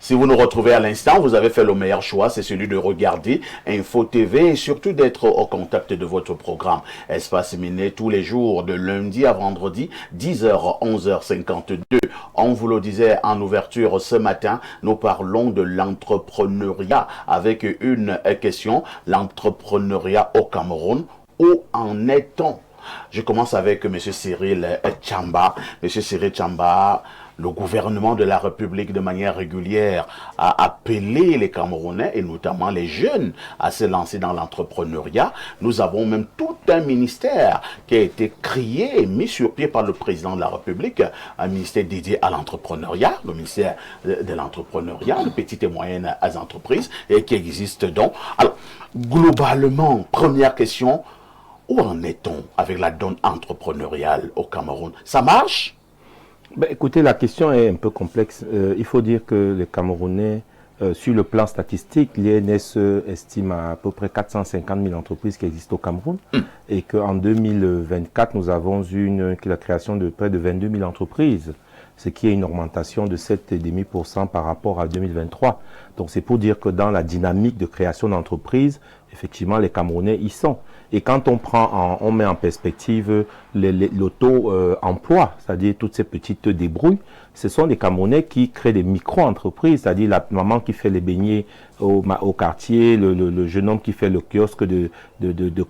Si vous nous retrouvez à l'instant, vous avez fait le meilleur choix, c'est celui de regarder Info TV et surtout d'être au contact de votre programme. Espace Minet tous les jours de lundi à vendredi, 10h, 11h52. On vous le disait en ouverture ce matin, nous parlons de l'entrepreneuriat avec une question, l'entrepreneuriat au Cameroun, où en est-on? Je commence avec M. Cyril Tchamba. M. Cyril Tchamba, le gouvernement de la République de manière régulière a appelé les Camerounais et notamment les jeunes à se lancer dans l'entrepreneuriat. Nous avons même tout un ministère qui a été créé et mis sur pied par le président de la République, un ministère dédié à l'entrepreneuriat, le ministère de l'entrepreneuriat, de petites et moyennes entreprises, et qui existe donc. Alors, globalement, première question, où en est-on avec la donne entrepreneuriale au Cameroun? Ça marche? Ben, écoutez, la question est un peu complexe. Il faut dire que les Camerounais, sur le plan statistique, l'INSE estime à peu près 450 000 entreprises qui existent au Cameroun et qu'en 2024, nous avons eu la création de près de 22 000 entreprises, ce qui est une augmentation de 7,5% par rapport à 2023. Donc c'est pour dire que dans la dynamique de création d'entreprises, effectivement, les Camerounais y sont. Et quand on met en perspective le taux emploi, c'est-à-dire toutes ces petites débrouilles, ce sont les Camerounais qui créent des micro-entreprises, c'est-à-dire la maman qui fait les beignets au quartier, le jeune homme qui fait le kiosque de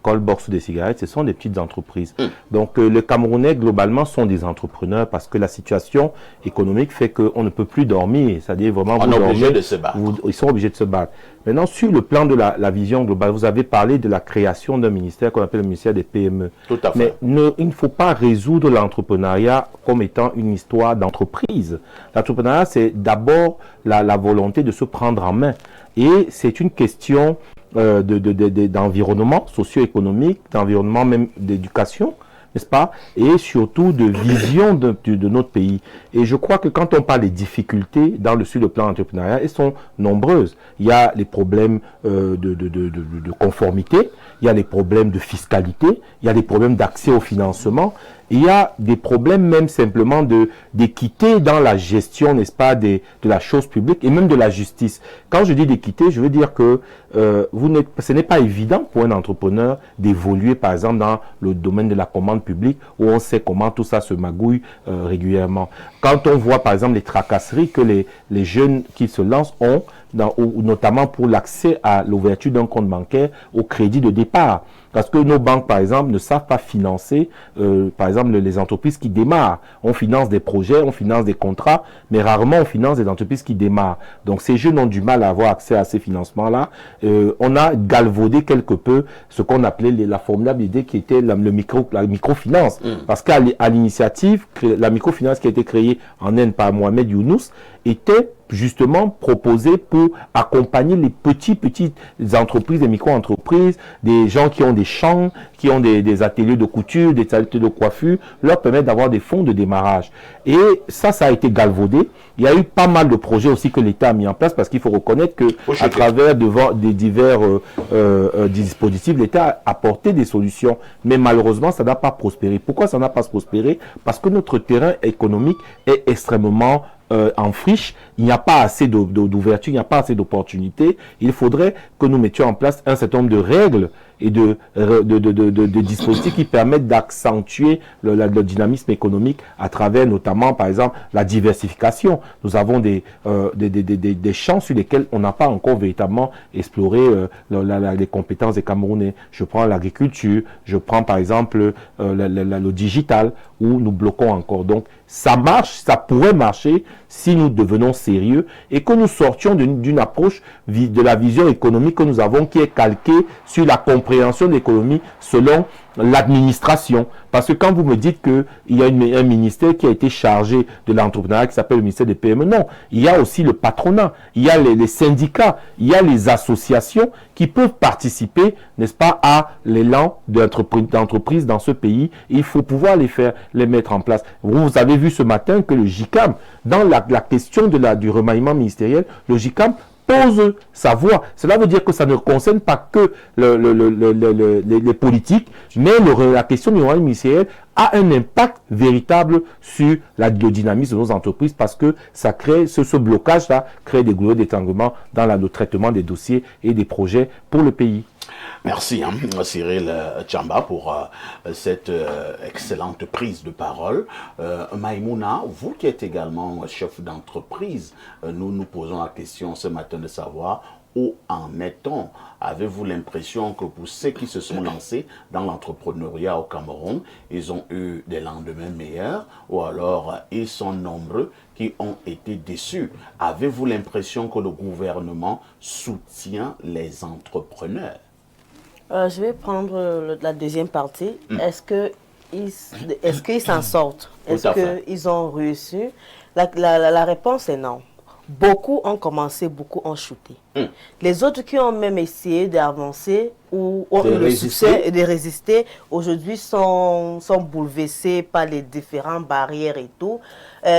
call-box de cigarettes, ce sont des petites entreprises. Donc les Camerounais, globalement, sont des entrepreneurs parce que la situation économique fait qu'on ne peut plus dormir, c'est-à-dire vraiment... On est obligé de se battre. Ils sont obligés de se battre. Maintenant, sur le plan de la vision globale, vous avez parlé de la création d'un ministère qu'on appelle le ministère des PME. Tout à fait. Mais il ne faut pas résoudre l'entrepreneuriat comme étant une histoire d'entreprise. L'entrepreneuriat, c'est d'abord la volonté de se prendre en main. Et c'est une question d'environnement socio-économique, d'environnement même d'éducation, n'est-ce pas? Et surtout de vision de notre pays. Et je crois que quand on parle des difficultés sur le plan entrepreneurial, elles sont nombreuses. Il y a les problèmes de conformité, il y a les problèmes de fiscalité, il y a les problèmes d'accès au financement, il y a des problèmes même simplement d'équité dans la gestion, n'est-ce pas, de la chose publique et même de la justice. Quand je dis d'équité, je veux dire que ce n'est pas évident pour un entrepreneur d'évoluer, par exemple, dans le domaine de la commande publique où on sait comment tout ça se magouille régulièrement. Quand on voit, par exemple, les tracasseries que les jeunes qui se lancent ont, notamment pour l'accès à l'ouverture d'un compte bancaire au crédit de départ. Parce que nos banques, par exemple, ne savent pas financer, par exemple, les entreprises qui démarrent. On finance des projets, on finance des contrats, mais rarement on finance des entreprises qui démarrent. Donc ces jeunes ont du mal à avoir accès à ces financements-là. On a galvaudé quelque peu ce qu'on appelait la formidable idée qui était la microfinance. Parce qu'à l'initiative, la microfinance qui a été créée en Inde par Mohamed Younous était justement proposé pour accompagner les petites entreprises, les micro-entreprises, des gens qui ont des champs, qui ont des ateliers de couture, des ateliers de coiffure, leur permettre d'avoir des fonds de démarrage. Et ça a été galvaudé. Il y a eu pas mal de projets aussi que l'État a mis en place parce qu'il faut reconnaître que à travers des divers dispositifs, l'État a apporté des solutions. Mais malheureusement, ça n'a pas prospéré. Pourquoi ça n'a pas prospéré? Parce que notre terrain économique est extrêmement en friche, il n'y a pas assez d'ouverture, il n'y a pas assez d'opportunités. Il faudrait que nous mettions en place un certain nombre de règles et de dispositifs qui permettent d'accentuer le dynamisme économique à travers notamment, par exemple, la diversification. Nous avons des champs sur lesquels on n'a pas encore véritablement exploré les compétences des Camerounais. Je prends l'agriculture, je prends par exemple le digital, où nous bloquons encore. Donc, ça marche, ça pourrait marcher si nous devenons sérieux et que nous sortions d'une approche de la vision économique que nous avons qui est calquée sur la compréhension de l'économie selon l'administration. Parce que quand vous me dites qu'il y a un ministère qui a été chargé de l'entrepreneuriat qui s'appelle le ministère des PME, non. Il y a aussi le patronat, il y a les syndicats, il y a les associations qui peuvent participer, n'est-ce pas, à l'élan d'entreprise dans ce pays. Il faut pouvoir les mettre en place. Vous avez vu ce matin que le JICAM, dans la question du remaniement ministériel, le JICAM impose sa voix. Cela veut dire que ça ne concerne pas que les politiques, mais la question du revenu ministériel a un impact véritable sur le dynamisme de nos entreprises parce que ça crée, ce blocage-là crée des goulets d'étranglement dans le traitement des dossiers et des projets pour le pays. Merci Cyril Tchamba pour cette excellente prise de parole. Maïmouna, vous qui êtes également chef d'entreprise, nous nous posons la question ce matin de savoir où en est-on? Avez-vous l'impression que pour ceux qui se sont lancés dans l'entrepreneuriat au Cameroun, ils ont eu des lendemains meilleurs ou alors ils sont nombreux qui ont été déçus? Avez-vous l'impression que le gouvernement soutient les entrepreneurs? Je vais prendre la deuxième partie. Est-ce qu'ils s'en sortent? Est-ce qu'ils ont réussi? La réponse est non. Beaucoup ont commencé, beaucoup ont chuté. Les autres qui ont même essayé d'avancer ou ont eu le succès de résister, aujourd'hui sont bouleversés par les différentes barrières et tout.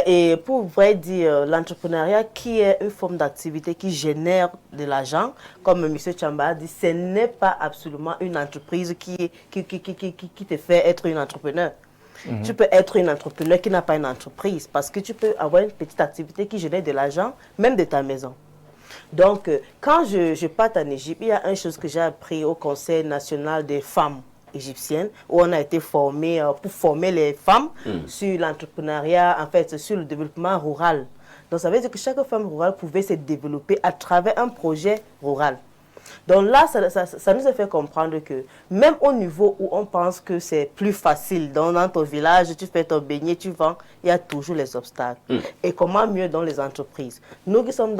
Et pour vrai dire, l'entrepreneuriat qui est une forme d'activité qui génère de l'argent, comme M. Tchamba a dit, ce n'est pas absolument une entreprise qui te fait être un entrepreneur. Tu peux être un entrepreneur qui n'a pas une entreprise parce que tu peux avoir une petite activité qui génère de l'argent, même de ta maison. Donc, quand je pars en Égypte, il y a une chose que j'ai appris au Conseil national des femmes égyptiennes, où on a été formé pour former les femmes sur l'entrepreneuriat, en fait, sur le développement rural. Donc, ça veut dire que chaque femme rurale pouvait se développer à travers un projet rural. Donc là, ça nous a fait comprendre que même au niveau où on pense que c'est plus facile, dans ton village, tu fais ton beignet, tu vends, il y a toujours les obstacles. Et comment mieux dans les entreprises? Nous qui sommes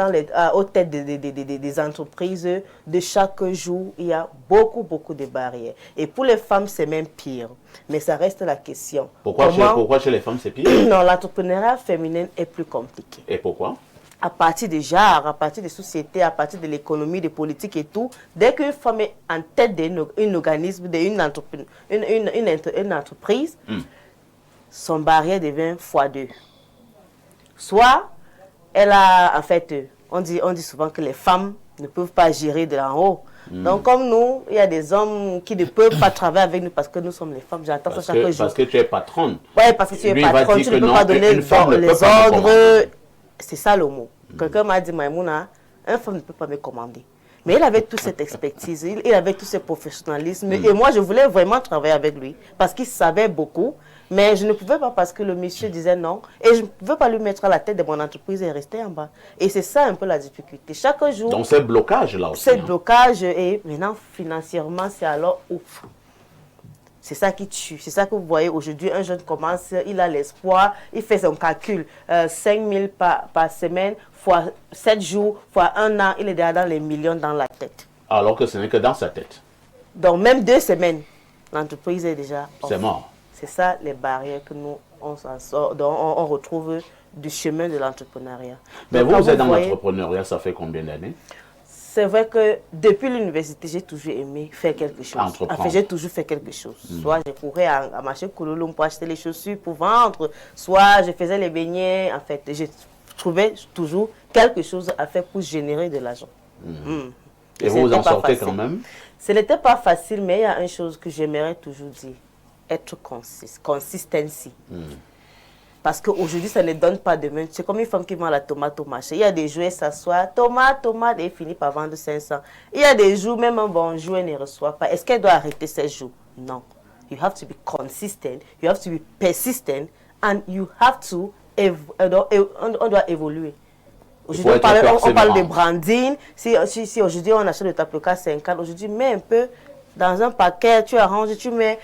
aux têtes des entreprises, de chaque jour, il y a beaucoup de barrières. Et pour les femmes, c'est même pire. Mais ça reste la question. Pourquoi chez les femmes, c'est pire? Non, l'entrepreneuriat féminin est plus compliqué. Et pourquoi? À partir des genres, à partir des sociétés, à partir de l'économie, des politiques et tout, dès qu'une femme est en tête d'un organisme, d'une entreprise, son barrière devient x2. Soit, elle a, en fait, on dit souvent que les femmes ne peuvent pas gérer de en haut. Donc, comme nous, il y a des hommes qui ne peuvent pas travailler avec nous parce que nous sommes les femmes. J'entends ça chaque jour. Parce que tu es patronne. Oui, parce que tu es patronne, tu ne peux pas donner les ordres. C'est ça le mot. Quelqu'un m'a dit, Maïmouna, un femme ne peut pas me commander. Mais il avait toute cette expertise, il avait tout ce professionnalisme. Et moi, je voulais vraiment travailler avec lui parce qu'il savait beaucoup. Mais je ne pouvais pas parce que le monsieur disait non. Et je ne pouvais pas lui mettre à la tête de mon entreprise et rester en bas. Et c'est ça un peu la difficulté. Chaque jour... Donc c'est blocage là aussi. C'est blocage et maintenant financièrement, c'est alors ouf. C'est ça qui tue. C'est ça que vous voyez aujourd'hui. Un jeune commence, il a l'espoir, il fait son calcul. 5 000 par semaine, fois 7 jours, fois 1 an, il est déjà dans les millions dans la tête. Alors que ce n'est que dans sa tête. Donc même 2 semaines, l'entreprise est déjà... C'est mort. C'est ça les barrières que nous, on s'en sort. Donc on retrouve du chemin de l'entrepreneuriat. Mais vous êtes dans l'entrepreneuriat, ça fait combien d'années? C'est vrai que depuis l'université, j'ai toujours aimé faire quelque chose. Enfin, j'ai toujours fait quelque chose. Soit je courais à marché Koulouloum pour acheter les chaussures pour vendre, soit je faisais les beignets. En fait, je trouvais toujours quelque chose à faire pour générer de l'argent. Et vous vous en sortez quand même? Ce n'était pas facile, mais il y a une chose que j'aimerais toujours dire. Être consistency. Parce qu'aujourd'hui, ça ne donne pas demain. C'est comme une femme qui vend la tomate au marché. Il y a des jours, elle s'assoit, tomate, et finit par vendre 500. Il y a des jours, même un bon jour, elle ne reçoit pas. Est-ce qu'elle doit arrêter ces jours? Non. You have to be consistent, you have to be persistent, and you have to, on doit évoluer. Aujourd'hui, on parle de branding. Si aujourd'hui, on achète le tapioca 50, aujourd'hui, mets un peu... Dans un paquet, tu arranges, tu mets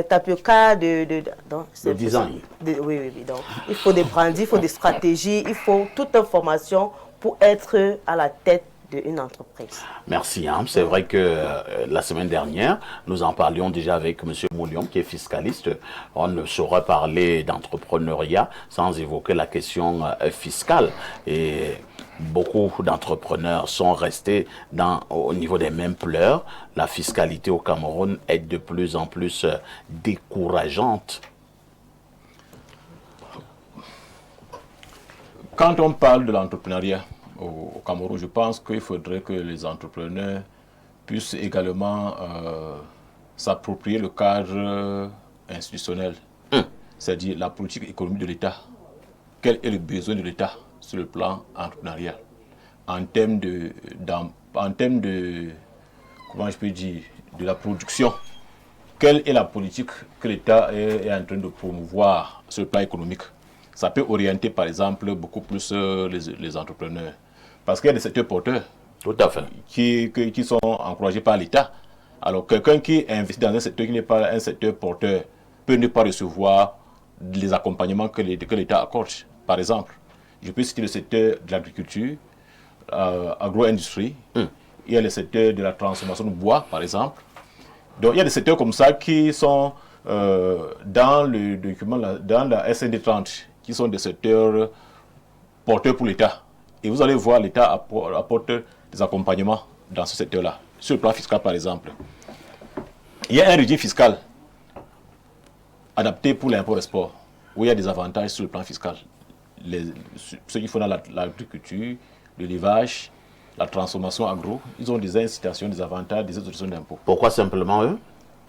tapioca de design. Oui. Donc, il faut des brandings, il faut des stratégies, il faut toute information pour être à la tête d'une entreprise. Merci. C'est vrai que la semaine dernière, nous en parlions déjà avec M. Moulion, qui est fiscaliste. On ne saurait parler d'entrepreneuriat sans évoquer la question fiscale. Et beaucoup d'entrepreneurs sont restés au niveau des mêmes pleurs. La fiscalité au Cameroun est de plus en plus décourageante. Quand on parle de l'entrepreneuriat, au Cameroun, je pense qu'il faudrait que les entrepreneurs puissent également s'approprier le cadre institutionnel, c'est-à-dire la politique économique de l'État. Quel est le besoin de l'État sur le plan entrepreneurial en termes de, comment je peux dire, de la production? Quelle est la politique que l'État est en train de promouvoir sur le plan économique? Ça peut orienter, par exemple, beaucoup plus les entrepreneurs. Parce qu'il y a des secteurs porteurs. Tout à fait. Qui sont encouragés par l'État. Alors, quelqu'un qui investit dans un secteur qui n'est pas un secteur porteur peut ne pas recevoir les accompagnements que l'État accorde. Par exemple, je peux citer le secteur de l'agriculture, agro-industrie. Il y a le secteur de la transformation de bois, par exemple. Donc, il y a des secteurs comme ça qui sont dans le document, dans la SND 30, qui sont des secteurs porteurs pour l'État. Et vous allez voir, l'État apporte des accompagnements dans ce secteur-là. Sur le plan fiscal, par exemple, il y a un régime fiscal adapté pour l'import-export, où il y a des avantages sur le plan fiscal. Ceux qui font dans l'agriculture, l'élevage, la transformation agro, ils ont des incitations, des avantages, des exonérations d'impôts. Pourquoi simplement eux?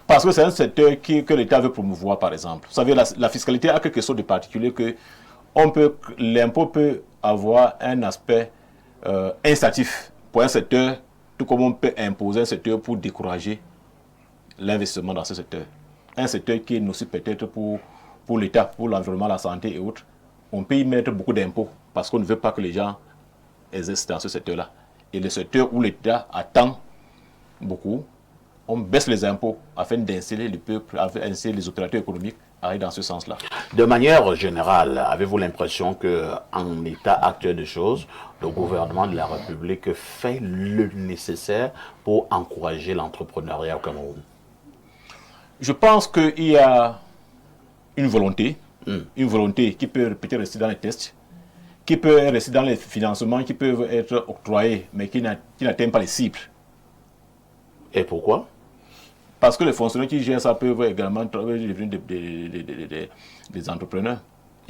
Parce que c'est un secteur que l'État veut promouvoir, par exemple. Vous savez, la fiscalité a quelque chose de particulier que l'impôt peut avoir un aspect incitatif pour un secteur, tout comme on peut imposer un secteur pour décourager l'investissement dans ce secteur. Un secteur qui est nocif peut-être pour l'État, pour l'environnement, la santé et autres. On peut y mettre beaucoup d'impôts parce qu'on ne veut pas que les gens exercent dans ce secteur-là. Et le secteur où l'État attend beaucoup, on baisse les impôts afin d'inciter le peuple, afin d'inciter les opérateurs économiques à aller dans ce sens-là. De manière générale, avez-vous l'impression qu'en l'état actuel des choses, le gouvernement de la République fait le nécessaire pour encourager l'entrepreneuriat au Cameroun? Je pense qu'il y a une volonté qui peut peut-être rester dans les tests, qui peut rester dans les financements qui peuvent être octroyés, mais qui n'atteignent pas les cibles. Et pourquoi? Parce que les fonctionnaires qui gèrent ça peuvent également devenir des entrepreneurs.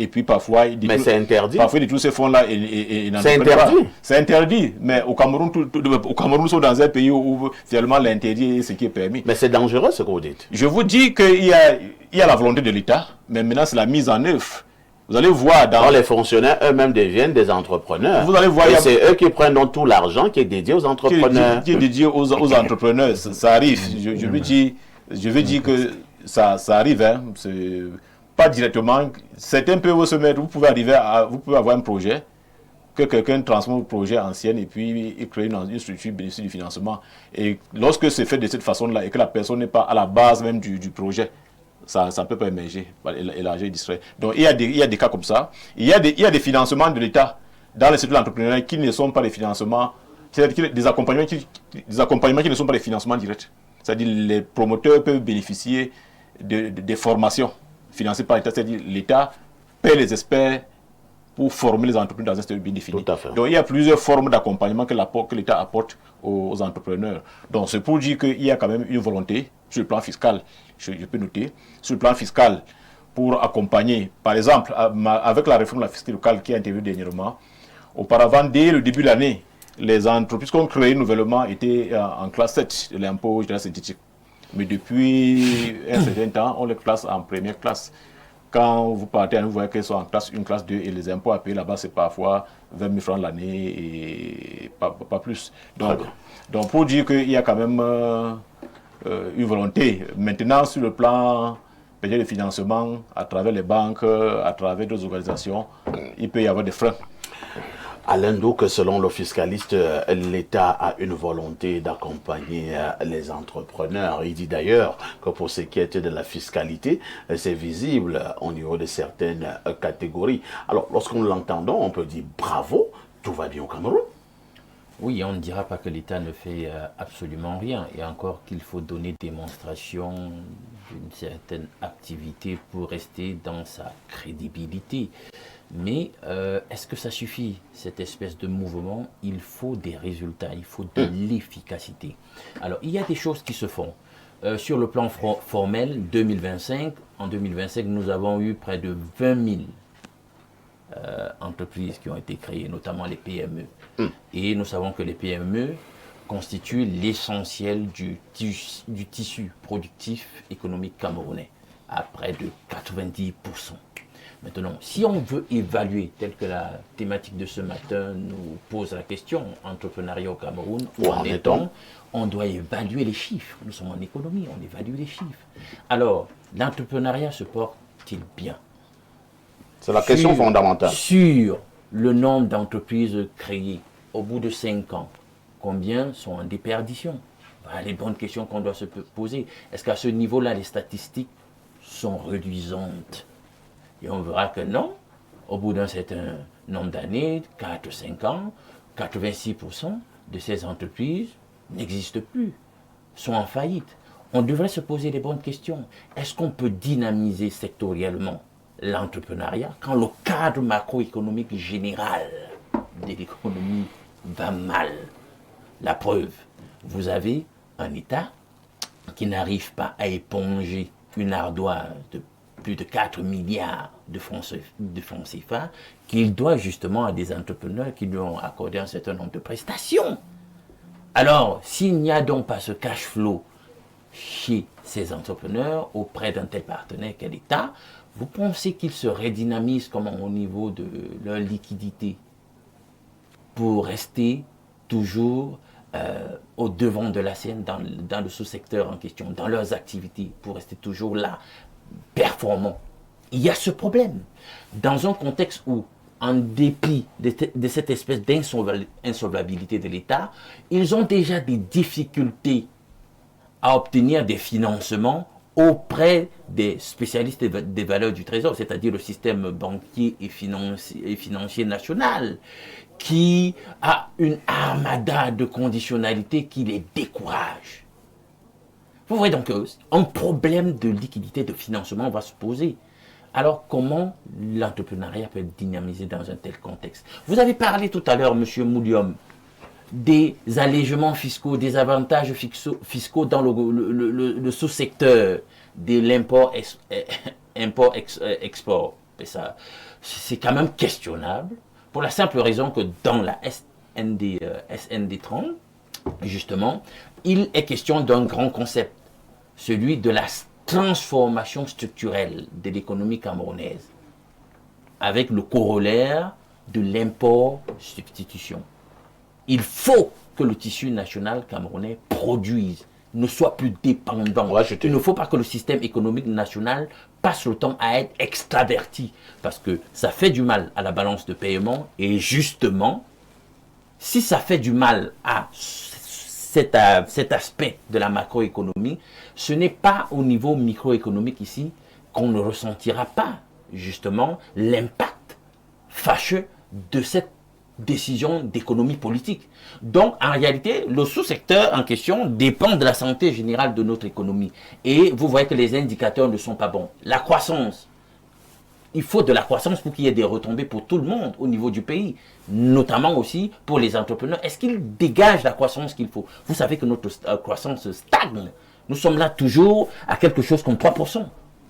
Et puis parfois, mais c'est interdit. Parfois, tous ces fonds-là, c'est interdit. C'est interdit. Mais au Cameroun, nous sommes dans un pays où finalement l'interdit est ce qui est permis. Mais c'est dangereux ce que vous dites. Je vous dis qu'il y a la volonté de l'État, mais maintenant c'est la mise en œuvre. Vous allez voir dans... les fonctionnaires eux-mêmes deviennent des entrepreneurs. Vous allez voir... c'est eux qui prennent donc tout l'argent qui est dédié aux entrepreneurs. Qui est dédié aux entrepreneurs. Ça arrive. Je veux dire que ça arrive. Hein. Pas directement. Certains peuvent se mettre... Vous pouvez avoir un projet, que quelqu'un transforme le projet ancien et puis il crée une structure bénéficie du financement. Et lorsque c'est fait de cette façon-là et que la personne n'est pas à la base même du projet, ça ne peut pas émerger, élargir et distraire. Donc il y a des cas comme ça. Il y a des financements de l'État dans le secteur de l'entrepreneuriat qui ne sont pas des financements, c'est-à-dire des accompagnements qui ne sont pas des financements directs. C'est-à-dire les promoteurs peuvent bénéficier des formations financées par l'État, c'est-à-dire l'État paie les experts pour former les entrepreneurs dans un secteur bien défini. Tout à fait. Donc il y a plusieurs formes d'accompagnement que l'État apporte aux entrepreneurs. Donc c'est pour dire qu'il y a quand même une volonté sur le plan fiscal, je peux noter, sur le plan fiscal, pour accompagner, par exemple, avec la réforme de la fiscalité locale qui a intervenu dernièrement, auparavant, dès le début de l'année, les entreprises qu'on créait nouvellement étaient en classe 7 de l'impôt général synthétique. Mais depuis un certain temps, on les classe en première classe. Quand vous partez, vous voyez qu'elles sont en classe 1, classe 2, et les impôts à payer là-bas, c'est parfois 20 000 francs l'année et pas plus. Donc, pour dire qu'il y a quand même une volonté. Maintenant, sur le plan de financement, à travers les banques, à travers d'autres organisations, il peut y avoir des freins. Alain Douk, selon le fiscaliste, l'État a une volonté d'accompagner les entrepreneurs. Il dit d'ailleurs que pour ce qui est de la fiscalité, c'est visible au niveau de certaines catégories. Alors, lorsqu'on l'entendons, on peut dire bravo, tout va bien au Cameroun. Oui, on ne dira pas que l'État ne fait absolument rien. Et encore qu'il faut donner démonstration d'une certaine activité pour rester dans sa crédibilité. Mais est-ce que ça suffit, cette espèce de mouvement? Il faut des résultats, il faut de l'efficacité. Alors, il y a des choses qui se font. Sur le plan formel, en 2025, nous avons eu près de 20 000 entreprises qui ont été créées, notamment les PME. Et nous savons que les PME constituent l'essentiel du tissu productif économique camerounais, à près de 90%. Maintenant, si on veut évaluer, tel que la thématique de ce matin nous pose la question, entrepreneuriat au Cameroun, où en est-on? On doit évaluer les chiffres. Nous sommes en économie, on évalue les chiffres. Alors, l'entrepreneuriat se porte-t-il bien? C'est la question fondamentale. Sur le nombre d'entreprises créées au bout de 5 ans, combien sont en déperdition? Voilà les bonnes questions qu'on doit se poser. Est-ce qu'à ce niveau-là, les statistiques sont réduisantes? Et on verra que non. Au bout d'un certain nombre d'années, 4-5 ans, 86% de ces entreprises n'existent plus, sont en faillite. On devrait se poser les bonnes questions. Est-ce qu'on peut dynamiser sectoriellement l'entrepreneuriat quand le cadre macroéconomique général de l'économie va mal? La preuve, vous avez un État qui n'arrive pas à éponger une ardoise de plus de 4 milliards de francs CFA qu'il doit justement à des entrepreneurs qui lui ont accordé un certain nombre de prestations. Alors, s'il n'y a donc pas ce cash flow chez ces entrepreneurs auprès d'un tel partenaire qu'est l'État, vous pensez qu'ils se redynamisent comment au niveau de leur liquidité pour rester toujours au devant de la scène dans le sous-secteur en question, dans leurs activités, pour rester toujours là, performants? Il y a ce problème. Dans un contexte où, en dépit de cette espèce d'insolvabilité de l'État, ils ont déjà des difficultés à obtenir des financements auprès des spécialistes des valeurs du Trésor, c'est-à-dire le système banquier et financier national, qui a une armada de conditionnalités qui les décourage. Vous voyez donc un problème de liquidité, de financement va se poser. Alors comment l'entrepreneuriat peut être dynamisé dans un tel contexte? Vous avez parlé tout à l'heure, M. Moulium, des allègements fiscaux, des avantages fiscaux dans le sous-secteur de l'import-export. C'est quand même questionnable, pour la simple raison que dans la SND 30, justement, il est question d'un grand concept, celui de la transformation structurelle de l'économie camerounaise, avec le corollaire de l'import-substitution. Il faut que le tissu national camerounais produise, ne soit plus dépendant. Il ne faut pas que le système économique national passe le temps à être extraverti, parce que ça fait du mal à la balance de paiement, et justement, si ça fait du mal à cet aspect de la macroéconomie, ce n'est pas au niveau microéconomique ici qu'on ne ressentira pas justement l'impact fâcheux de cette décision d'économie politique. Donc, en réalité, le sous-secteur en question dépend de la santé générale de notre économie. Et vous voyez que les indicateurs ne sont pas bons. La croissance, il faut de la croissance pour qu'il y ait des retombées pour tout le monde au niveau du pays, notamment aussi pour les entrepreneurs. Est-ce qu'ils dégagent la croissance qu'il faut? Vous savez que notre croissance stagne. Nous sommes là toujours à quelque chose comme 3%.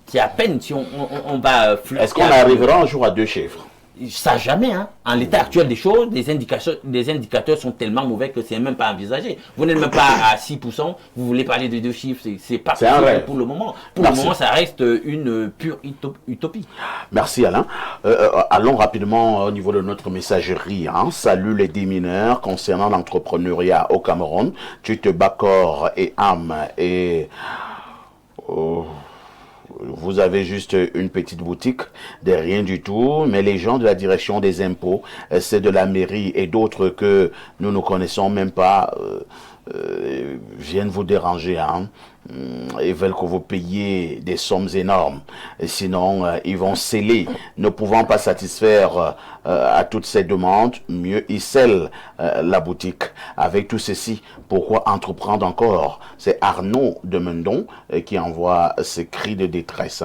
C'est à peine si on va... Est-ce qu'on arrivera un jour à 2 chiffres? Ça jamais, hein. En l'état actuel des choses, les indicateurs sont tellement mauvais que c'est même pas envisagé. Vous n'êtes même pas à 6%, vous voulez parler de 2 chiffres, c'est pas possible pour le moment. Pour le moment, ça reste une pure utopie. Merci Alain. Allons rapidement au niveau de notre messagerie. Salut les démineurs concernant l'entrepreneuriat au Cameroun. Tu te bats corps et âme et... vous avez juste une petite boutique de rien du tout, mais les gens de la direction des impôts, c'est de la mairie et d'autres que nous ne connaissons même pas, viennent vous déranger, ils veulent que vous payiez des sommes énormes. Et sinon, ils vont sceller. Ne pouvant pas satisfaire à toutes ces demandes, mieux ils scellent la boutique. Avec tout ceci, pourquoi entreprendre encore? C'est Arnaud de Mendon qui envoie ce cri de détresse.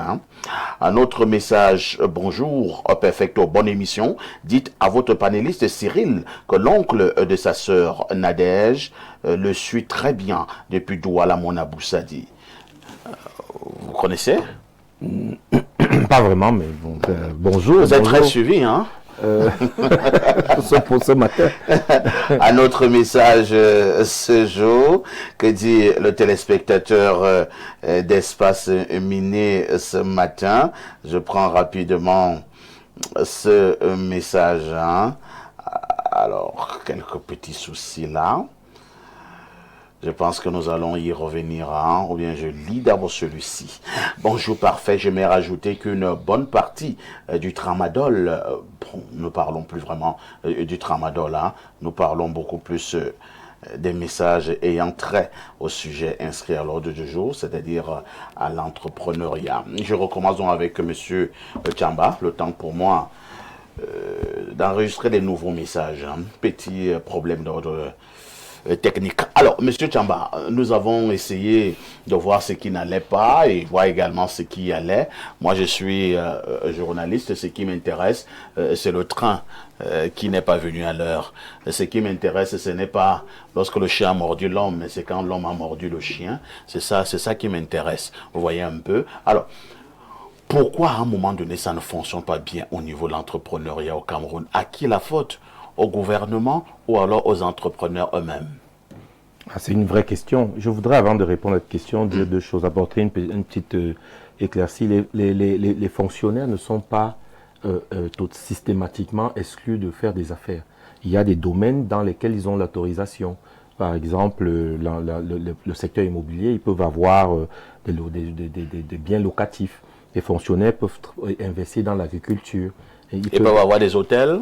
Un autre message, bonjour, perfecto, bonne émission. Dites à votre panéliste Cyril que l'oncle de sa sœur Nadège le suit très bien depuis Douala Mona Boussadi. Vous connaissez? Pas vraiment, mais bon, bonjour. Vous êtes bonjour. très suivi, hein? pour ce matin. Un autre message ce jour, que dit le téléspectateur d'Espace Miné ce matin. Je prends rapidement ce message. Hein. Alors, quelques petits soucis là. Je pense que nous allons y revenir, hein, ou bien je lis d'abord celui-ci. Bonjour, parfait. J'aimerais rajouter qu'une bonne partie du tramadol, bon, nous parlons plus vraiment du tramadol, hein, nous parlons beaucoup plus des messages ayant trait au sujet inscrit à l'ordre du jour, c'est-à-dire à l'entrepreneuriat. Je recommence donc avec M. Tchamba, le temps pour moi d'enregistrer des nouveaux messages. Hein. Petit problème d'ordre technique. Alors, Monsieur Tchamba, nous avons essayé de voir ce qui n'allait pas et voir également ce qui allait. Moi, je suis journaliste. Ce qui m'intéresse, c'est le train qui n'est pas venu à l'heure. Ce qui m'intéresse, ce n'est pas lorsque le chien a mordu l'homme, mais c'est quand l'homme a mordu le chien. C'est ça qui m'intéresse. Vous voyez un peu. Alors, pourquoi à un moment donné, ça ne fonctionne pas bien au niveau de l'entrepreneuriat au Cameroun? À qui la faute? Au gouvernement ou alors aux entrepreneurs eux-mêmes? C'est une vraie question. Je voudrais, avant de répondre à cette question, dire deux choses, apporter une petite éclaircie. Les fonctionnaires ne sont pas systématiquement exclus de faire des affaires. Il y a des domaines dans lesquels ils ont l'autorisation. Par exemple, le secteur immobilier, ils peuvent avoir des biens locatifs. Les fonctionnaires peuvent investir dans l'agriculture. Ils peuvent avoir des hôtels.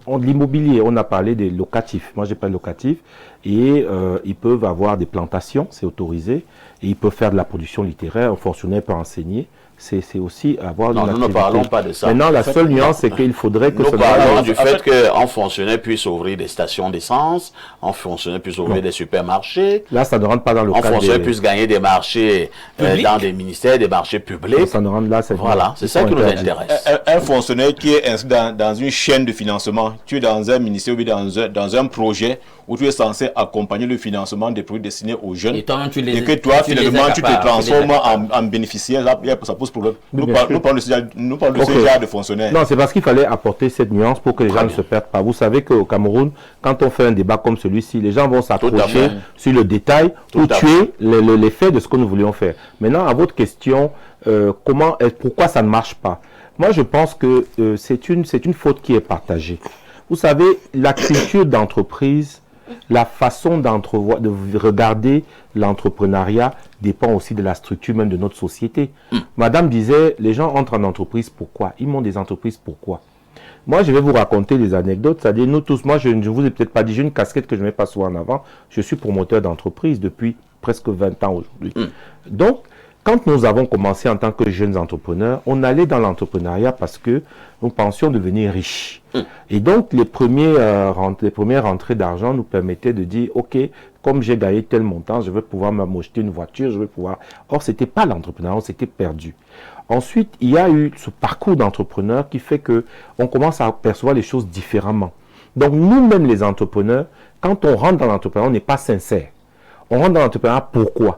L'immobilier, on a parlé des locatifs. Moi, j'ai pas de locatif. Et ils peuvent avoir des plantations, c'est autorisé. Et ils peuvent faire de la production littéraire. Un fonctionnaire peut enseigner. C'est aussi avoir non, nous ne parlons pas de ça. Maintenant, la seule nuance, c'est qu'il faudrait que... Nous parlons du fait qu'un fonctionnaire puisse ouvrir des stations d'essence, un fonctionnaire puisse ouvrir des supermarchés. Là, ça ne rentre pas dans le cadre... Un fonctionnaire puisse gagner des marchés dans des ministères, des marchés publics. Non, ça ne rentre là, voilà, c'est ça qui nous intéresse. Un fonctionnaire qui est inscrit dans une chaîne de financement, tu es dans un ministère ou dans un projet où tu es censé accompagner le financement des produits destinés aux jeunes. Et que toi, finalement, tu te transformes en bénéficiaire. Là, ça pose problème. Nous parlons de ce genre de fonctionnaires. Non, c'est parce qu'il fallait apporter cette nuance pour que les gens ne se perdent pas. Vous savez qu'au Cameroun, quand on fait un débat comme celui-ci, les gens vont s'accrocher sur le détail pour tuer l'effet de ce que nous voulions faire. Maintenant, à votre question, pourquoi ça ne marche pas? Moi, je pense que c'est une faute qui est partagée. Vous savez, la culture d'entreprise, la façon de regarder l'entrepreneuriat dépend aussi de la structure même de notre société. Madame disait, les gens entrent en entreprise, pourquoi? Ils montent des entreprises, pourquoi? Moi, je vais vous raconter des anecdotes. C'est-à-dire, nous tous, moi, je ne vous ai peut-être pas dit, j'ai une casquette que je ne mets pas souvent en avant. Je suis promoteur d'entreprise depuis presque 20 ans aujourd'hui. Donc, quand nous avons commencé en tant que jeunes entrepreneurs, on allait dans l'entrepreneuriat parce que nous pensions devenir riches. Et donc, les premières rentrées d'argent nous permettaient de dire, OK, comme j'ai gagné tel montant, je vais pouvoir m'acheter une voiture, je vais pouvoir... Or, ce n'était pas l'entrepreneuriat, on s'était perdu. Ensuite, il y a eu ce parcours d'entrepreneur qui fait que on commence à percevoir les choses différemment. Donc, nous-mêmes, les entrepreneurs, quand on rentre dans l'entrepreneuriat, on n'est pas sincère. On rentre dans l'entrepreneuriat, pourquoi?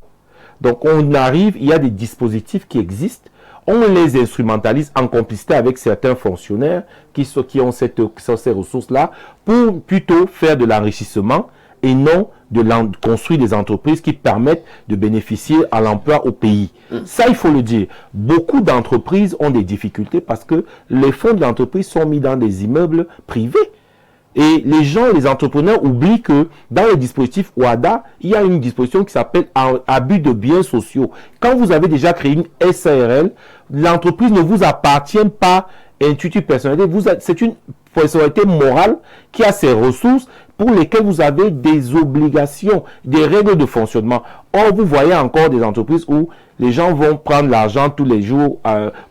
Donc, on arrive, il y a des dispositifs qui existent, on les instrumentalise en complicité avec certains fonctionnaires qui ont ces ressources-là pour plutôt faire de l'enrichissement et non de construire des entreprises qui permettent de bénéficier à l'emploi au pays. Ça, il faut le dire. Beaucoup d'entreprises ont des difficultés parce que les fonds de l'entreprise sont mis dans des immeubles privés. Et les gens, les entrepreneurs oublient que dans le dispositif OADA, il y a une disposition qui s'appelle abus de biens sociaux. Quand vous avez déjà créé une SARL, l'entreprise ne vous appartient pas intuitu personnalité. C'est une personnalité morale qui a ses ressources pour lesquelles vous avez des obligations, des règles de fonctionnement. Or, vous voyez encore des entreprises où les gens vont prendre l'argent tous les jours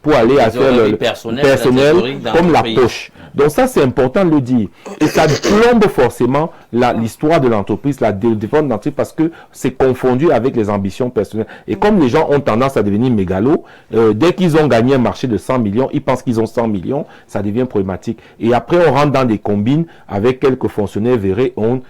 pour aller à faire le personnel comme la poche. Donc ça, c'est important de le dire. Et ça plombe forcément l'histoire de l'entreprise, la défense de l'entreprise, parce que c'est confondu avec les ambitions personnelles. Et comme les gens ont tendance à devenir mégalos, dès qu'ils ont gagné un marché de 100 millions, ils pensent qu'ils ont 100 millions, ça devient problématique. Et après, on rentre dans des combines avec quelques fonctionnaires verrés, on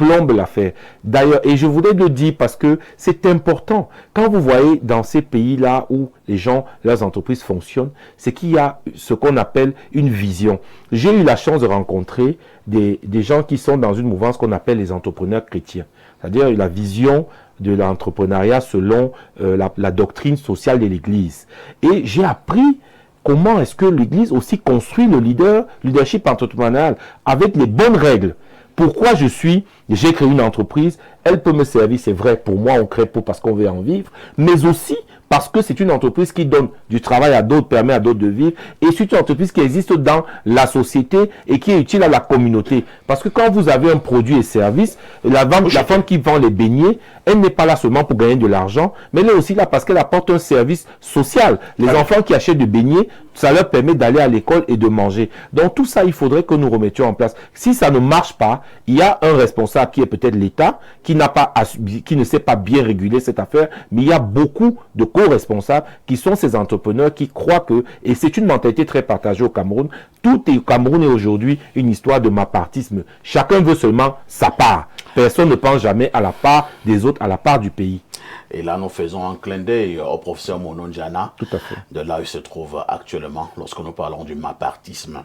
plombe l'affaire. D'ailleurs, et je voudrais le dire parce que c'est important. Quand vous voyez dans ces pays-là où les gens, leurs entreprises fonctionnent, c'est qu'il y a ce qu'on appelle une vision. J'ai eu la chance de rencontrer des gens qui sont dans une mouvance qu'on appelle les entrepreneurs chrétiens. C'est-à-dire la vision de l'entrepreneuriat selon la doctrine sociale de l'Église. Et j'ai appris comment est-ce que l'Église aussi construit le leadership entrepreneurial avec les bonnes règles. Pourquoi j'ai créé une entreprise, elle peut me servir, c'est vrai, pour moi on crée parce qu'on veut en vivre, mais aussi parce que c'est une entreprise qui donne du travail à d'autres, permet à d'autres de vivre, et c'est une entreprise qui existe dans la société et qui est utile à la communauté. Parce que quand vous avez un produit et service, la femme qui vend les beignets, elle n'est pas là seulement pour gagner de l'argent, mais elle est aussi là parce qu'elle apporte un service social. Les enfants qui achètent des beignets, ça leur permet d'aller à l'école et de manger. Donc tout ça, il faudrait que nous remettions en place. Si ça ne marche pas, il y a un responsable qui est peut-être l'État, qui ne sait pas bien réguler cette affaire, mais il y a beaucoup de co-responsables qui sont ces entrepreneurs qui croient que, et c'est une mentalité très partagée au Cameroun, tout au Cameroun est aujourd'hui une histoire de mapartisme. Chacun veut seulement sa part. Personne ne pense jamais à la part des autres, à la part du pays. Et là, nous faisons un clin d'œil au professeur Mononjana. Tout à fait. De là où il se trouve actuellement, lorsque nous parlons du mapartisme.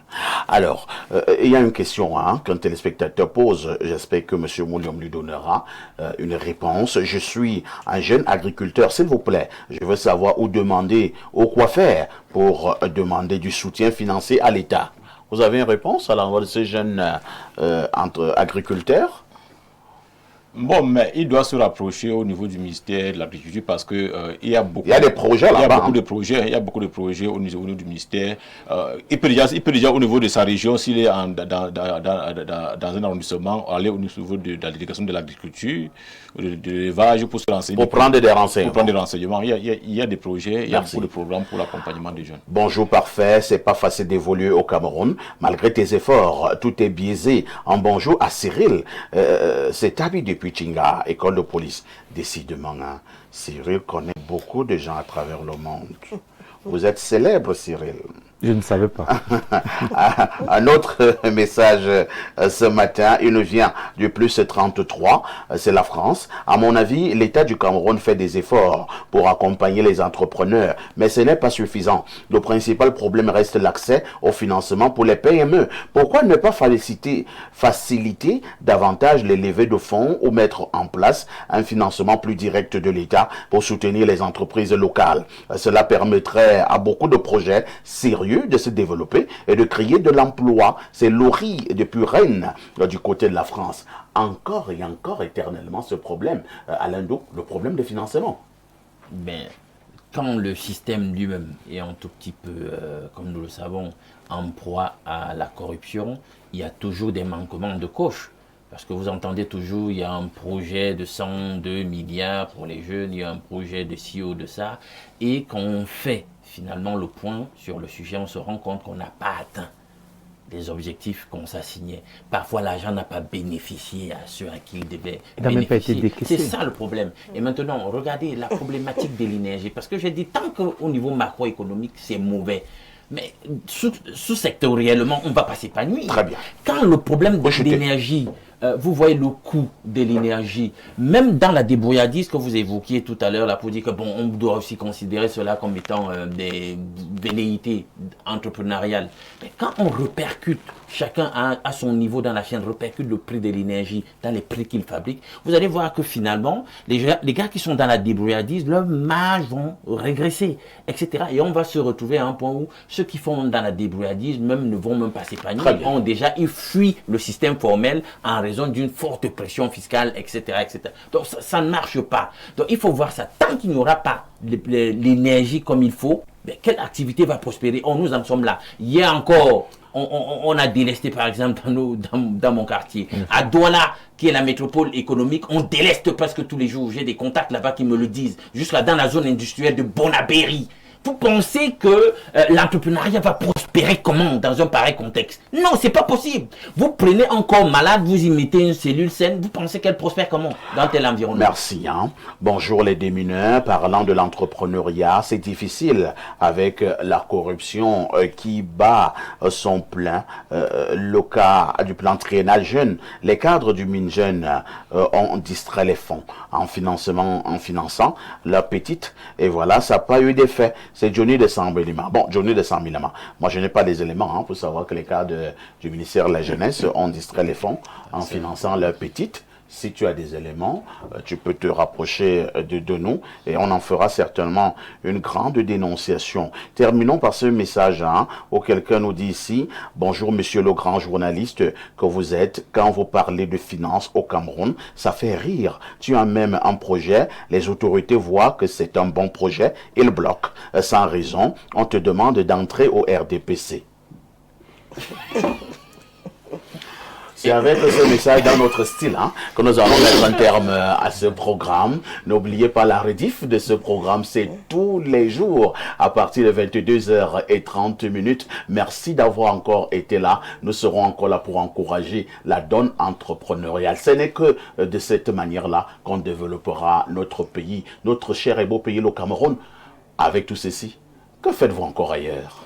Alors, il y a une question qu'un téléspectateur pose. J'espère que M. Mouliom lui donnera une réponse. Je suis un jeune agriculteur. S'il vous plaît, je veux savoir où demander, ou quoi faire pour demander du soutien financier à l'État. Vous avez une réponse à l'endroit de ces jeunes agriculteurs? Bon, mais il doit se rapprocher au niveau du ministère de l'Agriculture parce que il y a beaucoup. Il y a des projets là-bas. Il y a beaucoup de projets. Il y a beaucoup de projets au niveau du ministère. Il peut déjà au niveau de sa région, s'il est dans un arrondissement, aller au niveau de la délégation de l'agriculture, de l'élevage pour se renseigner. Pour prendre des renseignements. Pour prendre des renseignements. Il y a des projets, il y a beaucoup de programmes pour l'accompagnement des jeunes. Bonjour parfait, c'est pas facile d'évoluer au Cameroun. Malgré tes efforts, tout est biaisé. En bonjour à Cyril. C'est Tabi depuis Chinga, école de police. Décidément, Cyril connaît beaucoup de gens à travers le monde. Vous êtes célèbre, Cyril. Je ne savais pas. Un autre message ce matin, il nous vient du plus 33, c'est la France. À mon avis, l'État du Cameroun fait des efforts pour accompagner les entrepreneurs, mais ce n'est pas suffisant. Le principal problème reste l'accès au financement pour les PME. Pourquoi ne pas faciliter davantage les levées de fonds ou mettre en place un financement plus direct de l'État pour soutenir les entreprises locales? Cela permettrait à beaucoup de projets sérieux de se développer et de créer de l'emploi. C'est Laurie depuis Rennes du côté de la France. Encore et encore éternellement ce problème, Alain Dou, le problème de financement. Ben, quand le système lui-même est un tout petit peu, comme nous le savons, en proie à la corruption, il y a toujours des manquements de coche. Parce que vous entendez toujours, il y a un projet de 102 milliards pour les jeunes, il y a un projet de ci ou de ça. Et quand on fait finalement le point sur le sujet, on se rend compte qu'on n'a pas atteint les objectifs qu'on s'assignait. Parfois, l'argent n'a pas bénéficié à ceux à qui il devait bénéficier. C'est ça le problème. Et maintenant, regardez la problématique de l'énergie. Parce que j'ai dit, tant qu'au niveau macroéconomique, c'est mauvais, mais sous-sectoriellement, on ne va pas s'épanouir. Très bien. Quand le problème de l'énergie, vous voyez le coût de l'énergie, même dans la débrouillardise que vous évoquiez tout à l'heure, là, pour dire que bon, on doit aussi considérer cela comme étant des velléités entrepreneuriales. Mais quand on répercute, chacun à son niveau dans la chaîne, répercute le prix de l'énergie dans les prix qu'il fabrique, vous allez voir que finalement, les gars qui sont dans la débrouillardise, leurs marges vont régresser, etc. Et on va se retrouver à un point où ceux qui font dans la débrouillardise même ne vont même pas s'épanouir. Ils fuient le système formel en raison d'une forte pression fiscale, etc., etc. Donc ça ne marche pas. Donc il faut voir ça. Tant qu'il n'y aura pas l'énergie comme il faut, mais quelle activité va prospérer? Nous en sommes là. Hier encore, on a délesté par exemple dans mon quartier. À Douala, qui est la métropole économique, on déleste presque tous les jours. J'ai des contacts là-bas qui me le disent. Jusque là dans la zone industrielle de Bonabéry. Vous pensez que l'entrepreneuriat va prospérer comment dans un pareil contexte? Non, c'est pas possible. Vous prenez un corps malade, vous y mettez une cellule saine, vous pensez qu'elle prospère comment dans tel environnement? Merci. Bonjour les démineurs. Parlant de l'entrepreneuriat, c'est difficile avec la corruption qui bat son plein. Le cas du plan triennal jeune, les cadres du mine jeune ont distrait les fonds en finançant la petite, et voilà, ça n'a pas eu d'effet. C'est Johnny de Sambilima. Bon, Johnny de Sambilima. Moi, je n'ai pas les éléments pour savoir que les cadres du ministère de la Jeunesse ont distrait les fonds en finançant la petite. Si tu as des éléments, tu peux te rapprocher de nous et on en fera certainement une grande dénonciation. Terminons par ce message où quelqu'un nous dit ici: bonjour monsieur le grand journaliste que vous êtes, quand vous parlez de finances au Cameroun, ça fait rire. Tu as même un projet, les autorités voient que c'est un bon projet, ils bloquent. Sans raison, on te demande d'entrer au RDPC. C'est avec ce message dans notre style que nous allons mettre un terme à ce programme. N'oubliez pas la rediff de ce programme, c'est tous les jours à partir de 22h30. Merci d'avoir encore été là. Nous serons encore là pour encourager la donne entrepreneuriale. Ce n'est que de cette manière-là qu'on développera notre pays, notre cher et beau pays, le Cameroun. Avec tout ceci, que faites-vous encore ailleurs?